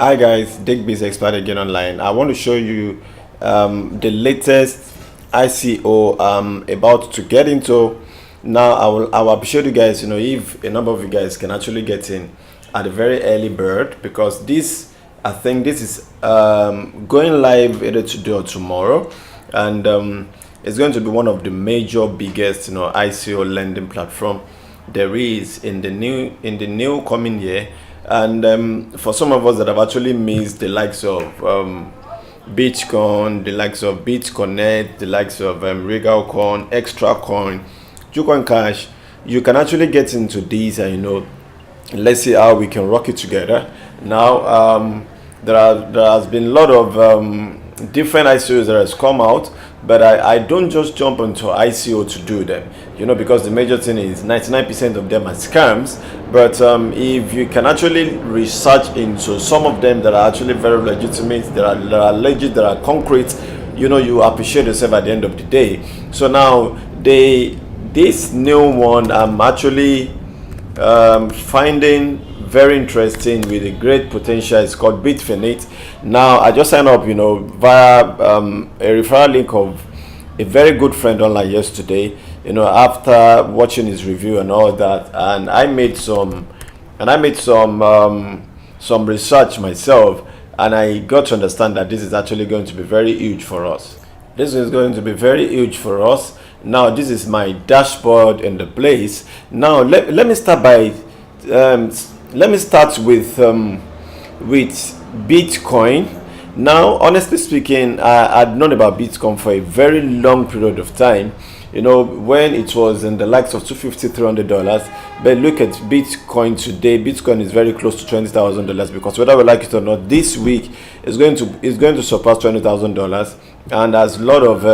Hi guys, Digby's expert again online. I want to show you the latest ICO I'm about to get into. Now I will appreciate you guys, if a number of you guys can actually get in at a very early bird, because this, I think this is going live either today or tomorrow, and it's going to be one of the major biggest ICO lending platform there is in the new coming year. And for some of us that have actually missed the likes of Bitcoin, the likes of Bitconnect, the likes of Regal Coin, Extra Coin, Jucoin Cash, you can actually get into these and let's see how we can rock it together. Now there has been a lot of different ICOs that has come out, but I don't just jump onto ICO to do them, because the major thing is 99% of them are scams. But if you can actually research into some of them that are actually very legitimate, that are legit, that are concrete, you appreciate yourself at the end of the day. So now this new one I'm actually finding very interesting with a great potential. It's called Bitfinite. Now I just signed up via a referral link of a very good friend online yesterday, after watching his review and all that, and I made some research myself, and I got to understand that this is actually going to be very huge for us. This is going to be very huge for us. Now this is my dashboard in the place. Now let me start by with Bitcoin. Now, honestly speaking, I'd known about Bitcoin for a very long period of time, when it was in the likes of $250, $300. But look at Bitcoin today. Bitcoin is very close to $20,000, because whether we like it or not, this week is going to surpass $20,000. And as a lot of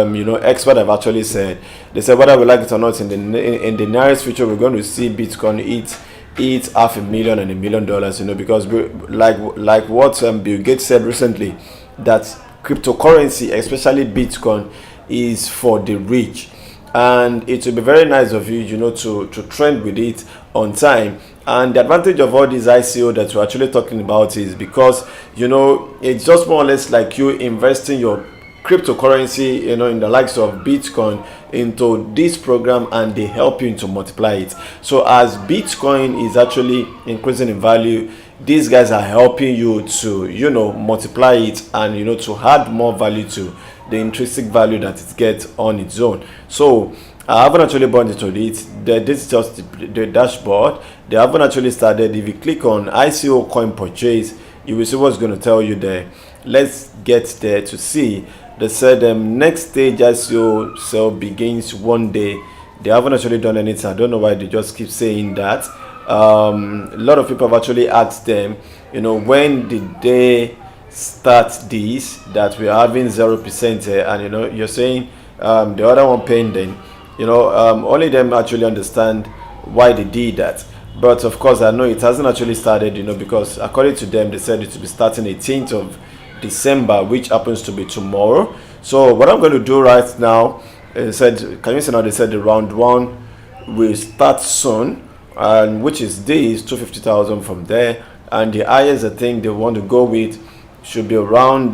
experts have actually said, they said whether we like it or not, in the nearest future, we're going to see Bitcoin eat $500,000 and $1 million, because like what Bill Gates said recently, that cryptocurrency, especially Bitcoin, is for the rich, and it will be very nice of you to trend with it on time. And the advantage of all these ICO that we're actually talking about is because it's just more or less like you investing your cryptocurrency in the likes of Bitcoin into this program, and they help you to multiply it. So as Bitcoin is actually increasing in value, these guys are helping you to multiply it, and to add more value to the intrinsic value that it gets on its own. So I haven't actually bought into it. This is just the dashboard. They haven't actually started. If you click on ICO coin purchase, you will see what's going to tell you there. Let's get there to see. They said next stage ICO sale begins one day. They haven't actually done anything. I don't know why they just keep saying that. A lot of people have actually asked them, when did they start this, that we're having 0% and you're saying the other one pending. Only them actually understand why they did that. But of course, I know it hasn't actually started, because according to them, they said it will be starting 18th of December, which happens to be tomorrow. So what I'm going to do right now, they said the round one will start soon, and which is this 250,000 from there, and the highest I think they want to go with should be around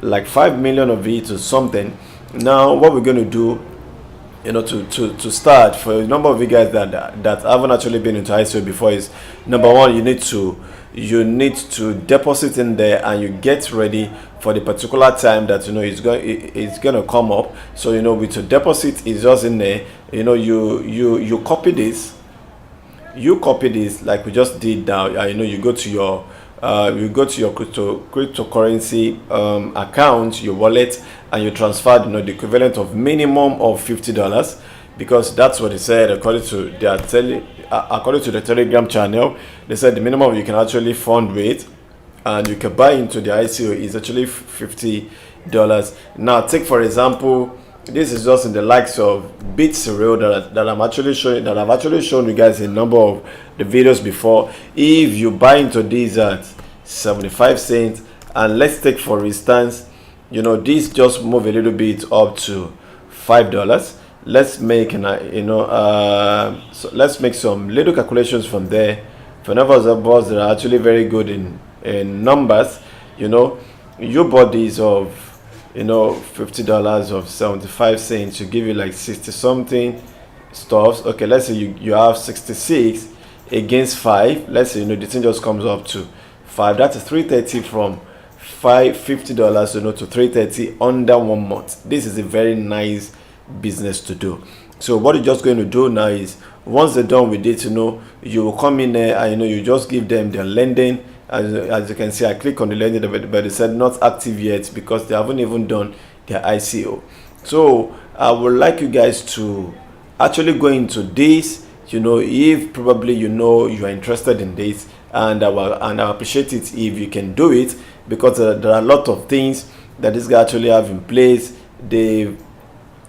like 5 million of it or something. Now what we're going to do, to start, for a number of you guys that haven't actually been into ICO before, is number one, you need to deposit in there, and you get ready for the particular time that it's going to come up. So with your deposit is just in there. You copy this like we just did now. You go to your cryptocurrency account, your wallet, and you transfer the equivalent of minimum of $50, because that's what they said according to the Telegram channel. They said the minimum you can actually fund with and you can buy into the ICO is actually $50. Now take for example, this is just in the likes of Bitsurreal that I've actually shown you guys a number of the videos before. If you buy into these at 75 cents, and let's take for instance, this just move a little bit up to $5. Let's make let's make some little calculations from there. For numbers of us that are actually very good in numbers, you know, your bodies of, you know, $50 of 75 cents to give you like 60 something stuffs. Okay, let's say you have 66 against 5. Let's say, you know, the thing just comes up to 5. That's 330 from $50, you know, to 330 under 1 month. This is a very nice business to do. So what you're just going to do now is, once they're done with it, you know, you will come in there and, you know, you just give them their lending. As you can see, I click on the lending, but they said not active yet because they haven't even done their ICO. So I would like you guys to actually go into this, you know, if probably, you know, you are interested in this, and I appreciate it if you can do it, because there are a lot of things that this guy actually have in place. They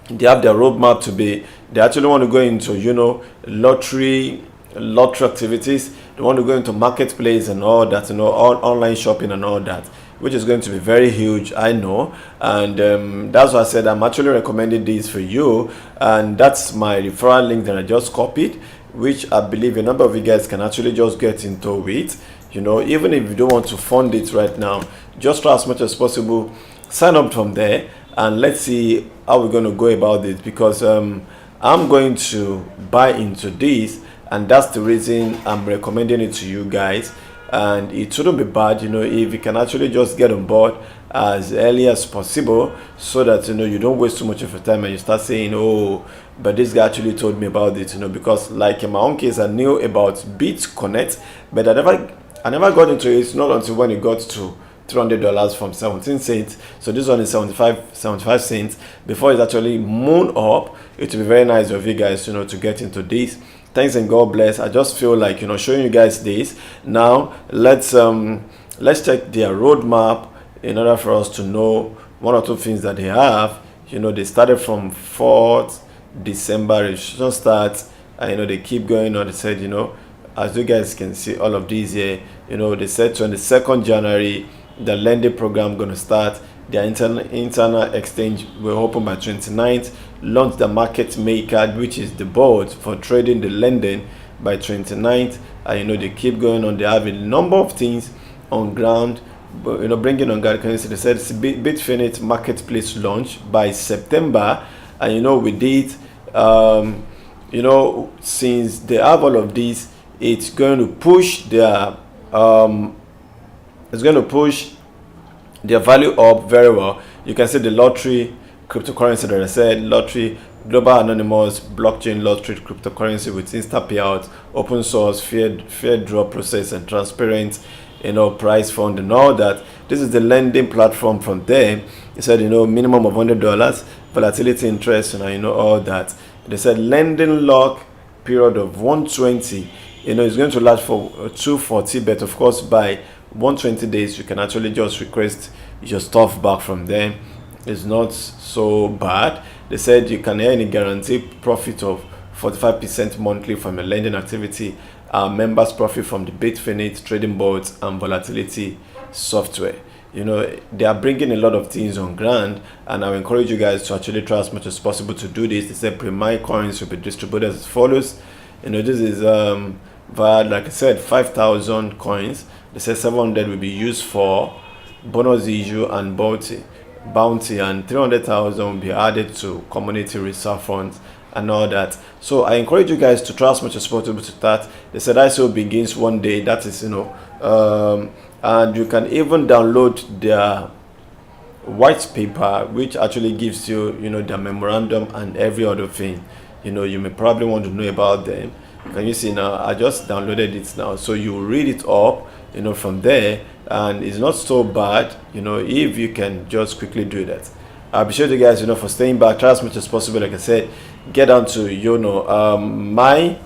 have their roadmap to be, they actually want to go into, you know, lottery activities. They want to go into marketplace and all that, you know, all online shopping and all that, which is going to be very huge, I know. And that's why I said I'm actually recommending this for you, and that's my referral link that I just copied, which I believe a number of you guys can actually just get into it. You know, even if you don't want to fund it right now, just try as much as possible, sign up from there, and let's see how we're going to go about it, because I'm going to buy into this, and that's the reason I'm recommending it to you guys. And it shouldn't be bad, you know, if you can actually just get on board as early as possible, so that, you know, you don't waste too much of your time and you start saying, oh, but this guy actually told me about it, you know. Because like in my own case, I knew about Bitconnect, but I never got into it, not until when it got to $300 from 17 cents. So this one is 75 cents. Before it's actually moon up, it will be very nice of you guys, you know, to get into this. Thanks and God bless. I just feel like, you know, showing you guys this. Now let's check their roadmap in order for us to know one or two things that they have. You know, they started from 4th December registration start, and, you know, they keep going on. They said, you know, as you guys can see, all of these here, you know, they said 22nd January the lending program gonna start. Their internal exchange will open by 29th. Launch the market maker, which is the board for trading the lending, by 29th. And, you know, they keep going on. They have a number of things on ground, but, you know, bringing on ground. They said it's Bitfinite marketplace launch by September. And, you know, with it, you know, since they have all of these, it's going to push their value up very well. You can see the lottery cryptocurrency that I said, lottery, global anonymous blockchain lottery cryptocurrency with instant payout, open source, fair draw process, and transparent, you know, price fund and all that. This is the lending platform from there. They said, you know, minimum of $100, volatility interest, and, you know, all that. They said lending lock period of 120. You know, it's going to last for 240, but of course by 120 days you can actually just request your stuff back from them. It's not so bad. They said you can earn a guaranteed profit of 45% monthly from your lending activity. Members profit from the Bitfinite trading boards and volatility software. You know, they are bringing a lot of things on ground, and I encourage you guys to actually try as much as possible to do this. They said pre-mine coins will be distributed as follows. You know, this is via, like I said, 5,000 coins. They said 700 will be used for bonus issue and bounty, and 300,000 will be added to community reserve funds and all that. So I encourage you guys to try as much as possible to start. They said ICO begins one day. That is, you know, and you can even download their white paper, which actually gives you, you know, their memorandum and every other thing, you know, you may probably want to know about them. Can you see now? I just downloaded it now, so you read it up, you know, from there, and it's not so bad, you know, if you can just quickly do that. I appreciate you guys, you know, for staying back. Try as much as possible. Like I said, get down to, you know, my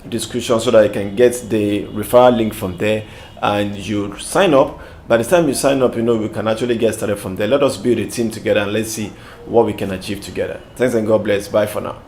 description so that you can get the referral link from there, and you sign up. By the time you sign up, you know, we can actually get started from there. Let us build a team together, and let's see what we can achieve together. Thanks and God bless. Bye for now.